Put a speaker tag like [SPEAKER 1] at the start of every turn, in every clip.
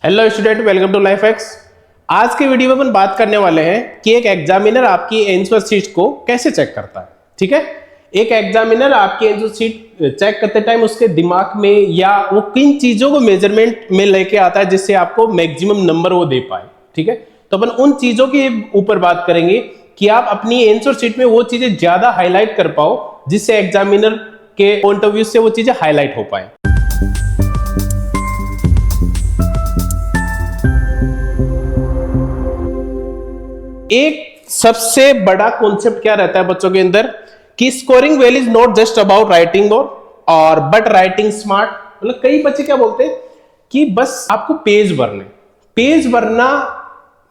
[SPEAKER 1] Hello student, welcome to life hacks. आज के video में अपन बात करने वाले हैं कि एक एग्जामिनर आपकी आंसर शीट को कैसे चेक करता है। ठीक है, एक एग्जामिनर आपकी आंसर शीट चेक करते टाइम उसके दिमाग में या वो किन चीजों को मेजरमेंट में लेके आता है जिससे आपको मैक्सिमम नंबर वो दे पाए। ठीक है, तो अपन उन चीजों के ऊपर बात करेंगे कि आप अपनी आंसर शीट में वो चीजें ज्यादा हाईलाइट कर पाओ जिससे एग्जामिनर के पॉइंट ऑफ व्यू से वो चीजें हाईलाइट हो पाए। एक सबसे बड़ा कॉन्सेप्ट क्या रहता है बच्चों के अंदर कि scoring well is not just about writing और बट राइटिंग स्मार्ट। मतलब कई बच्चे क्या बोलते हैं कि बस आपको पेज भरना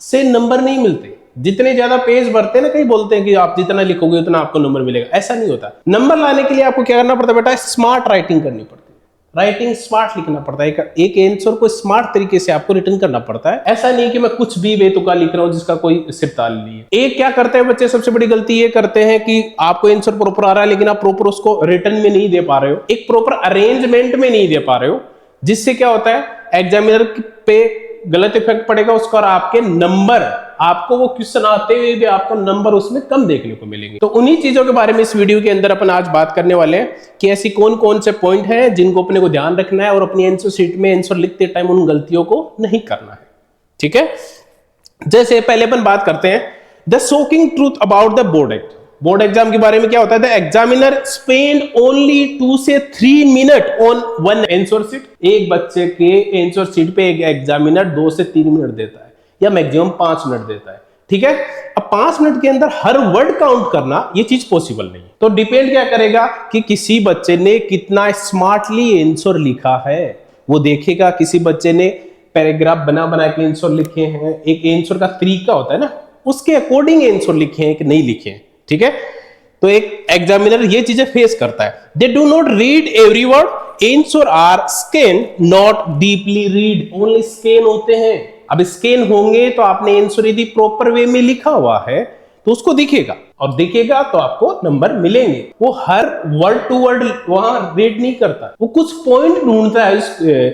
[SPEAKER 1] से नंबर नहीं मिलते। जितने ज्यादा पेज भरते हैं ना, कई बोलते हैं कि आप जितना लिखोगे उतना आपको नंबर मिलेगा। ऐसा नहीं होता। नंबर लाने के लिए आपको क्या करना पड़ता है बेटा? स्मार्ट राइटिंग करनी पड़ती है। राइटिंग स्मार्ट लिखना पड़ता है। एक आंसर को स्मार्ट तरीके से आपको रिटर्न करना पड़ता है। ऐसा नहीं कि मैं कुछ भी बेतुका लिख रहा हूं जिसका कोई सिरताल नहीं है। एक क्या करते हैं बच्चे, सबसे बड़ी गलती ये करते हैं कि आपको आंसर प्रॉपर आ रहा है लेकिन आप प्रॉपर उसको रिटर्न में नहीं दे पा रहे हो, एक प्रॉपर अरेंजमेंट में नहीं दे पा रहे हो, जिससे क्या होता है एग्जामिनर पे गलत इफेक्ट पड़ेगा उसका और आपके नंबर, आपको वो क्वेश्चन आते हुए भी आपको नंबर उसमें कम देखने को मिलेंगे। तो उन्हीं चीजों के बारे में इस वीडियो के अंदर अपन आज बात करने वाले हैं कि ऐसी कौन कौन से पॉइंट हैं जिनको अपने को ध्यान रखना है और अपनी आंसर शीट में आंसर लिखते टाइम उन गलतियों को नहीं करना है। ठीक है, जैसे पहले अपन बात करते हैं the shocking truth about the board exam के बारे में। क्या होता है? द एग्जामिनर स्पेंड ओनली 2 से 3 minute on one answer sheet. एक बच्चे के आंसर शीट पे एक एग्जामिनर 2 से 3 मिनट देता है या मैक्सिमम 5 मिनट देता है। ठीक है, अब 5 मिनट के अंदर हर वर्ड काउंट करना ये चीज पॉसिबल नहीं है। तो डिपेंड क्या करेगा कि किसी बच्चे ने कितना स्मार्टली आंसर लिखा है। वो देखेगा किसी बच्चे ने पैराग्राफ बना के आंसर लिखे हैं, एक आंसर का तरीका होता है ना, उसके अकॉर्डिंग आंसर लिखे हैं कि नहीं लिखे हैं। ठीक है, तो एक एग्जामिनर ये चीजें फेस करता है। They do not read every word, answer are scan not deeply read. Only scan होते हैं। अब स्कैन होंगे तो आपने आंसर यदि प्रॉपर वे में लिखा हुआ है तो उसको दिखेगा और दिखेगा तो आपको नंबर मिलेंगे। वो हर वर्ड टू वर्ड वहां रीड नहीं करता, वो कुछ पॉइंट ढूंढता है उस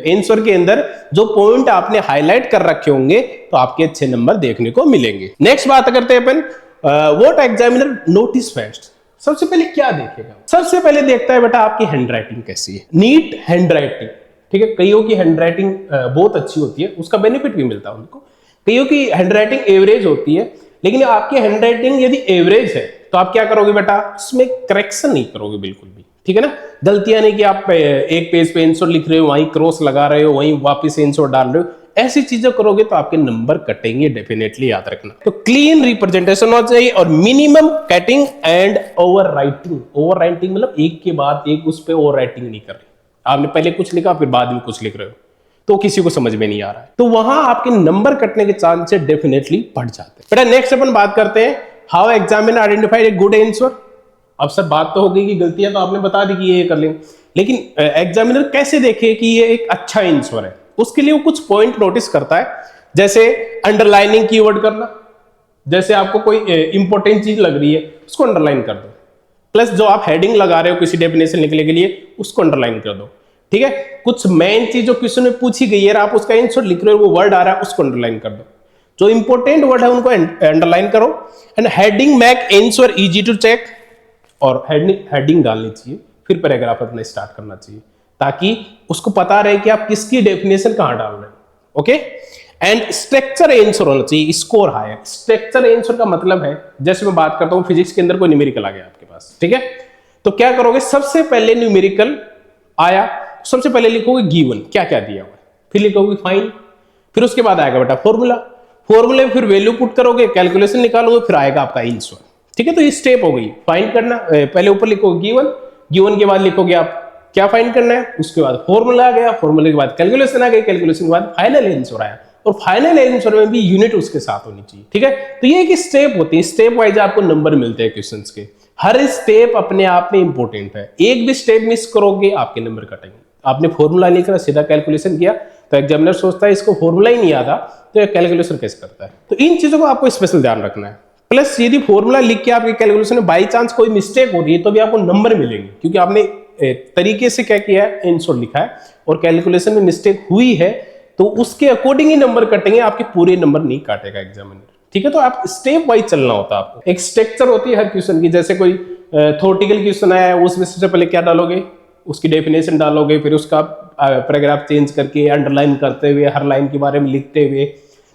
[SPEAKER 1] आंसर के अंदर। जो पॉइंट आपने हाईलाइट कर रखे होंगे तो आपके अच्छे नंबर देखने को मिलेंगे। नेक्स्ट बात करते हैं अपन व्हाट एग्जामिनर नोटिस फर्स्ट। सबसे पहले क्या देखेगा? सबसे पहले देखता है बेटा आपकी हैंडराइटिंग कैसी है, नीट हैंडराइटिंग। ठीक है, कईयों की हैंडराइटिंग बहुत अच्छी होती है, उसका बेनिफिट भी मिलता है उनको। कईयों की हैंडराइटिंग एवरेज होती है, लेकिन आपकी हैंडराइटिंग यदि एवरेज है तो आप क्या करोगे बेटा? उसमें करेक्शन नहीं करोगे बिल्कुल भी। ठीक है ना, गलतियां नहीं कि आप एक पेज पे आंसर लिख रहे हो वहीं क्रॉस लगा रहे हो वहीं वापस आंसर डाल रहे हो। ऐसी चीजें करोगे तो आपके नंबर कटेंगे, डेफिनेटली याद रखना। तो क्लीन रिप्रेजेंटेशन होना चाहिए और minimum cutting and over writing मतलब एक के बाद एक उस पर ओवर राइटिंग नहीं कर रहे। आपने पहले कुछ लिखा फिर बाद में कुछ लिख रहे हो तो किसी को समझ में नहीं आ रहा है, तो वहां आपके नंबर कटने के चांसेस डेफिनेटली बढ़ जाते हैं। बेटा नेक्स्ट अपन बात करते हैं how examiner identified a good answer. अब सर बात तो हो गई कि गलतियां तो आपने बता दी कि ये कर लेंगे, लेकिन एग्जामिनर कैसे देखे कि ये एक अच्छा आंसर है? उसके लिए वो कुछ पॉइंट नोटिस करता है, जैसे अंडरलाइनिंग कीवर्ड करना। जैसे आपको कोई इंपॉर्टेंट चीज लग रही है उसको अंडरलाइन कर दो, प्लस जो आप हेडिंग लगा रहे हो किसी डेफिनेशन लिखने के लिए उसको अंडरलाइन कर दो। ठीक है, कुछ मेन चीज जो क्वेश्चन में पूछी गई है आप उसका आंसर लिख रहे हो, वो वर्ड आ रहा है उसको अंडरलाइन कर दो। जो इंपॉर्टेंट वर्ड है उनको अंडरलाइन करो। And heading make answer easy to check, और हेडिंग डालनी चाहिए, फिर पैराग्राफ अपना स्टार्ट करना चाहिए ताकि उसको पता रहे कि आप किसकी डेफिनेशन कहां डाल रहे हो। ओके, एंड स्ट्रक्चर आंसर होना चाहिए, स्कोर हायर। स्ट्रक्चर आंसर का मतलब है, जैसे मैं बात करता हूं फिजिक्स के अंदर कोई न्यूमेरिकल आ गया आपके पास, ठीक है, तो क्या करोगे? सबसे पहले न्यूमेरिकल आया, सबसे पहले लिखोगे गिवन, क्या क्या दिया हुआ है, फिर लिखोगे फाइंड, फिर उसके बाद आएगा बेटा फॉर्मूला में फिर वैल्यू पुट करोगे, कैलकुलेशन निकालोगे, फिर आएगा आपका आंसर। ठीक है, तो ये स्टेप हो गई। फाइंड करना, पहले ऊपर लिखोगे गिवन के बाद लिखोगे आप क्या फाइंड करना है, उसके बाद फॉर्मूला आ गया, फॉर्मूले के बाद कैलकुलेशन आ गई, कैलकुलेशन के बाद फाइनल आंसर आया, और फाइनल आंसर में भी यूनिट उसके साथ होनी चाहिए। ठीक है, तो ये एक स्टेप होती है, स्टेप वाइज आपको नंबर मिलते हैं क्वेश्चंस के। हर स्टेप अपने आप में इंपॉर्टेंट है, एक भी स्टेप मिस करोगे आपके नंबर कटेंगे। आपने फॉर्मूला लिखा सीधा कैलकुलेशन किया तो एग्जामिनर सोचता है इसको फॉर्मूला ही नहीं आता तो कैलकुलेशन कैसे करता है। तो इन चीजों को आपको स्पेशल ध्यान रखना है। प्लस यदि फॉर्मूला लिख के आपके कैलकुलेशन में बाई चांस कोई मिस्टेक हो रही है तो भी आपको नंबर मिलेंगे, क्योंकि आपने तरीके से क्या किया है, आंसर लिखा है और कैलकुलेशन में मिस्टेक हुई है तो उसके अकॉर्डिंग ही नंबर कटेंगे, आपके पूरे नंबर नहीं काटेगा एग्जामिनर। ठीक है, तो आप स्टेप वाइज चलना होता है आपको। एक स्ट्रक्चर होती है हर क्वेश्चन की, जैसे कोई थ्योरेटिकल क्वेश्चन आया है उसमें सबसे पहले क्या डालोगे, उसकी डेफिनेशन डालोगे, फिर उसका पैराग्राफ चेंज करके अंडरलाइन करते हुए हर लाइन के बारे में लिखते हुए,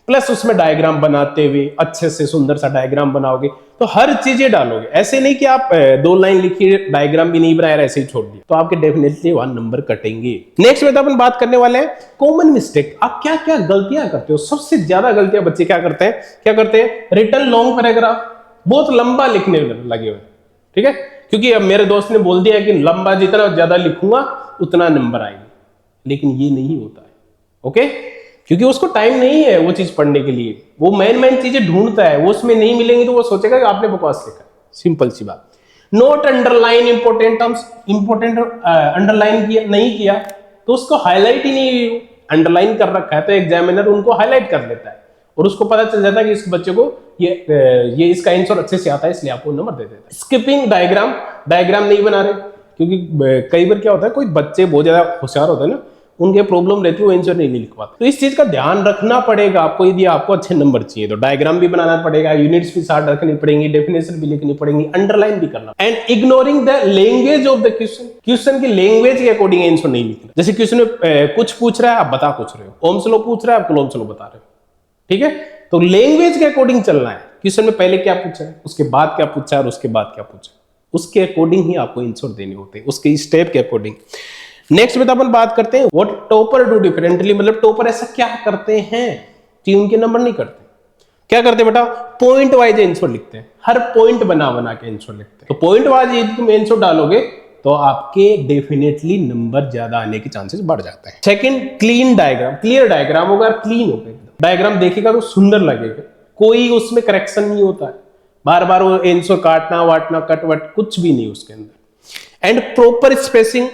[SPEAKER 1] प्लस उसमें डायग्राम बनाते हुए अच्छे से सुंदर सा डायग्राम बनाओगे, तो हर चीजें डालोगे। ऐसे नहीं कि आप 2 लाइन लिखिए डायग्राम भी नहीं बनाया ऐसे ही छोड़ दिए, तो आपके डेफिनेटली 1 नंबर कटेंगे। नेक्स्ट में तो अपन बात करने वाले हैं कॉमन मिस्टेक। आप क्या क्या गलतियां करते हो? सबसे ज्यादा गलतियां बच्चे क्या करते हैं रिटन लॉन्ग पैराग्राफ, बहुत लंबा लिखने में लगे हुए। ठीक है, क्योंकि अब मेरे दोस्त ने बोल दिया कि लंबा जितना ज्यादा लिखूंगा उतना नंबर आएंगे, लेकिन ये नहीं होता है। ओके, क्योंकि उसको टाइम नहीं है वो चीज पढ़ने के लिए, वो मेन चीजें ढूंढता है, वो उसमें नहीं मिलेंगी तो वो सोचेगा कि आपने बकवास लिखा है। सिंपल सी बात। Note underline important terms, important underline किया नहीं किया तो उसको हाईलाइट ही नहीं अंडरलाइन कर रखा है, तो एग्जामिनर उनको हाईलाइट कर देता है और उसको पता चल जाता है कि इस बच्चे को ये इसका आंसर अच्छे से आता है, इसलिए आपको नंबर दे देता है। स्किपिंग डायग्राम नहीं बना रहे, क्योंकि कई बार क्या होता है कोई बच्चे बहुत ज्यादा होशियार होते हैं ना, उनके प्रॉब्लम रहती है वो आंसर नहीं लिख पाते, तो इस चीज का ध्यान रखना पड़ेगा आपको। यदि आपको अच्छे नंबर चाहिए तो डायग्राम भी बनाना पड़ेगा, यूनिट्स भी साथ रखनी पड़ेंगी, डेफिनेशन भी लिखनी पड़ेगी, अंडरलाइन भी करना। And ignoring the language of the question की लैंग्वेज के अकॉर्डिंग आंसर नहीं लिखना। जैसे क्वेश्चन में कुछ पूछ रहा है आप बता कुछ रहे हो, ओम्स लॉ पूछ रहा है आप ओम्स लॉ बता रहे हो। ठीक है, तो लैंग्वेज के अकॉर्डिंग चलना है। क्वेश्चन में पहले क्या पूछा है, उसके बाद क्या पूछा है और उसके बाद क्या पूछा है, उसके अकॉर्डिंग ही आपको आंसर देने होते हैं, उसके स्टेप के अकॉर्डिंग। नेक्स्ट में तो अपन बात करते हैं व्हाट टॉपर डू डिफरेंटली, मतलब टॉपर ऐसा क्या करते हैं कि उनके नंबर नहीं करते। क्या करते हैं बेटा, पॉइंट वाइज आंसर लिखते हैं, हर पॉइंट बना के आंसर लिखते हैं। तो पॉइंट वाइज यदि तुम आंसर डालोगे तो आपके डेफिनेटली नंबर ज्यादा आने के चांसेस बढ़ जाते हैं। Second, clean diagram, clear diagram होगा, क्लीन होगा, डायग्राम देखेगा तो सुंदर लगेगा, कोई उसमें करेक्शन नहीं होता है, बार बार वो आंसर काटना वाटना कट वट कुछ भी नहीं उसके अंदर। एंड प्रॉपर स्पेसिंग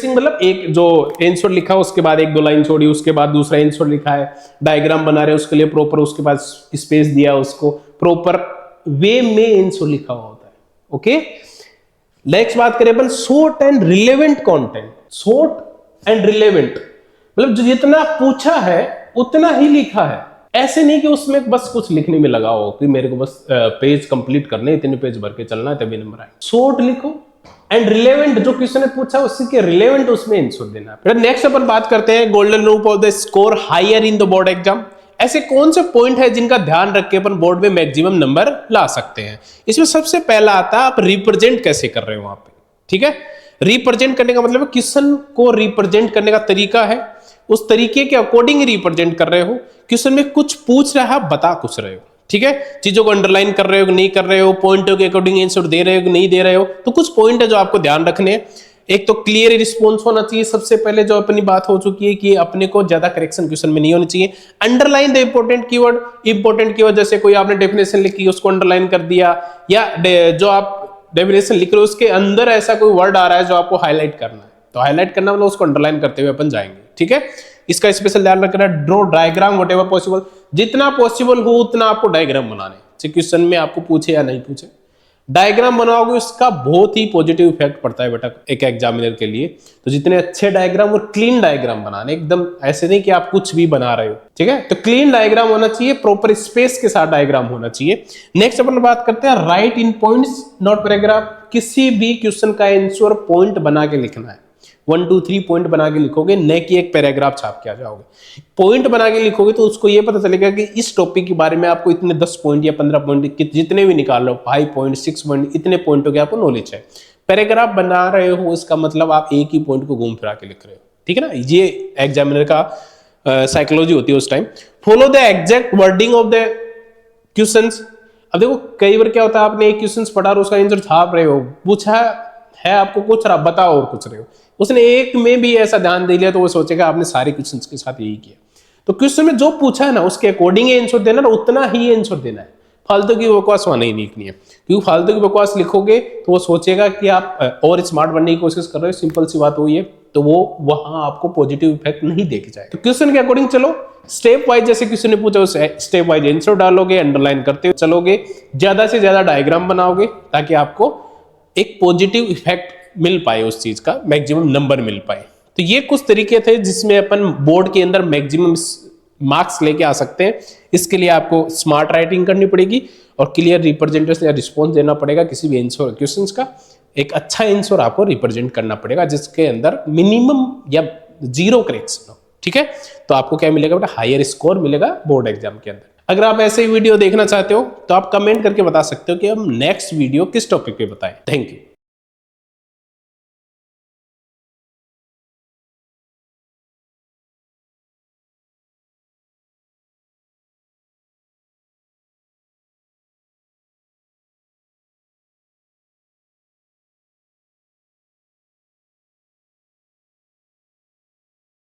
[SPEAKER 1] मतलब एक जो आंसर लिखा उसके बाद 1-2 लाइन छोड़ी, उसके बाद दूसरा आंसर लिखा है, डायग्राम बना रहे उसके लिए प्रॉपर उसके बाद स्पेस दिया, उसको प्रॉपर वे में आंसर लिखा हुआ होता है। ओके, नेक्स्ट बात करें अपन short and relevant content. Short and relevant मतलब जो जितना पूछा है उतना ही लिखा है, ऐसे नहीं कि उसमें बस कुछ लिखने में लगा हो कि मेरे को बस पेज कंप्लीट करने, इतने पेज भर के चलना है तभी नंबर आए। शॉर्ट लिखो एंड रिलेवेंट, जो क्वेश्चन ने पूछा उसके रिलेवेंट उसमें आंसर देना है। नेक्स्ट अपन बात करते हैं golden rule of the score higher in the board exam. ऐसे कौन से पॉइंट है जिनका ध्यान रख के अपन बोर्ड में मैक्सिमम नंबर ला सकते हैं। इसमें सबसे पहला आता है आप रिप्रेजेंट कैसे कर रहे हो वहां पे। ठीक है, रिप्रेजेंट करने का मतलब क्वेश्चन को रिप्रेजेंट करने का तरीका है, उस तरीके के अकॉर्डिंग रिप्रेजेंट कर रहे हो। क्वेश्चन में कुछ पूछ रहा है बता कुछ रहे हो। ठीक है, चीजों को अंडरलाइन कर रहे हो कि नहीं कर रहे हो, पॉइंटों के अकॉर्डिंग आंसर दे रहे हो कि नहीं दे रहे हो, तो कुछ पॉइंट है जो आपको ध्यान रखने हैं। एक तो क्लियर रिस्पॉन्स होना चाहिए, सबसे पहले जो अपनी बात हो चुकी है कि अपने को ज्यादा करेक्शन क्वेश्चन में नहीं होनी चाहिए। अंडरलाइन द इंपॉर्टेंट कीवर्ड, जैसे कोई आपने डेफिनेशन लिखी उसको अंडरलाइन कर दिया, या जो आप डेफिनेशन लिख रहे हो उसके अंदर ऐसा कोई वर्ड आ रहा है जो आपको हाईलाइट करना है, तो हाईलाइट करना मतलब उसको अंडरलाइन करते हुए अपन जाएंगे। ठीक है, इसका स्पेशल ध्यान रखना। ड्रॉ डायग्राम व्हाटएवर पॉसिबल, जितना पॉसिबल हो उतना आपको डायग्राम बनाने, क्वेश्चन में आपको पूछे या नहीं पूछे, डायग्राम बनाओगे उसका बहुत ही पॉजिटिव इफेक्ट पड़ता है बेटा एक एग्जामिनर के लिए। तो जितने अच्छे डायग्राम और क्लीन डायग्राम बनाने, एकदम ऐसे नहीं कि आप कुछ भी बना रहे हो। ठीक है, तो क्लीन डायग्राम होना चाहिए, प्रॉपर स्पेस के साथ डायग्राम होना चाहिए। नेक्स्ट अपन बात करते हैं right in points not paragraph. किसी भी क्वेश्चन का आंसर पॉइंट बना के लिखना है, 1 2 3 पॉइंट बना के लिखोगे, न कि एक पैराग्राफ छाप के आ जाओगे। पॉइंट बना के लिखोगे तो उसको ये पता चलेगा कि इस टॉपिक के बारे में आपको इतने 10 पॉइंट या 15 पॉइंट जितने भी निकाल लो, 5 पॉइंट 6 पॉइंट इतने पॉइंटों के आपको नॉलेज है। पैराग्राफ बना रहे हो इसका मतलब आप एक ही पॉइंट को घूम फिरा के लिख रहे हो। ठीक है ना, ये एग्जामिनर का साइकोलॉजी होती है उस time. Follow the exact wording of the questions. अब देखो कई बार क्या होता है, आपने एक क्वेश्चन पढ़ा और उसका आंसर छाप रहे हो, पूछा है आपको कुछ रहा बताओ और कुछ रहे हो, उसने एक में भी ऐसा ध्यान दे लिया तो वो सोचेगा आपने सारे क्वेश्चंस के साथ यही किया। तो क्वेश्चन में जो पूछा है ना उसके अकॉर्डिंग आंसर देना ना, उतना ही आंसर देना है, फालतू की बकवास वहां नहीं लिखनी है। क्योंकि फालतू की बकवास लिखोगे तो वो सोचेगा कि आप और स्मार्ट बनने की कोशिश कर रहे हो, सिंपल सी बात हुई है, तो वो वहां आपको पॉजिटिव इफेक्ट नहीं देके जाए। तो क्वेश्चन के अकॉर्डिंग चलो, स्टेप वाइज जैसे क्वेश्चन ने पूछा उस स्टेप वाइज आंसर डालोगे, अंडरलाइन करते हुए चलोगे, ज्यादा से ज्यादा डायग्राम बनाओगे ताकि आपको एक पॉजिटिव इफेक्ट मिल पाए, उस चीज का मैक्सिमम नंबर मिल पाए। तो ये कुछ तरीके थे जिसमें अपन बोर्ड के अंदर मैक्सिमम मार्क्स लेके आ सकते हैं। इसके लिए आपको स्मार्ट राइटिंग करनी पड़ेगी और क्लियर रिप्रेजेंटेशन या रिस्पॉन्स देना पड़ेगा किसी भी आंसर क्वेश्चंस का। एक अच्छा आंसर आपको रिप्रेजेंट करना पड़ेगा जिसके अंदर मिनिमम या 0 करेक्शन हो, ठीक है। तो आपको क्या मिलेगा बेटा, हायर स्कोर मिलेगा बोर्ड एग्जाम के अंदर। अगर आप ऐसे ही वीडियो देखना चाहते हो तो आप कमेंट करके बता सकते हो कि हम नेक्स्ट वीडियो किस टॉपिक पे बताएं। Thank you.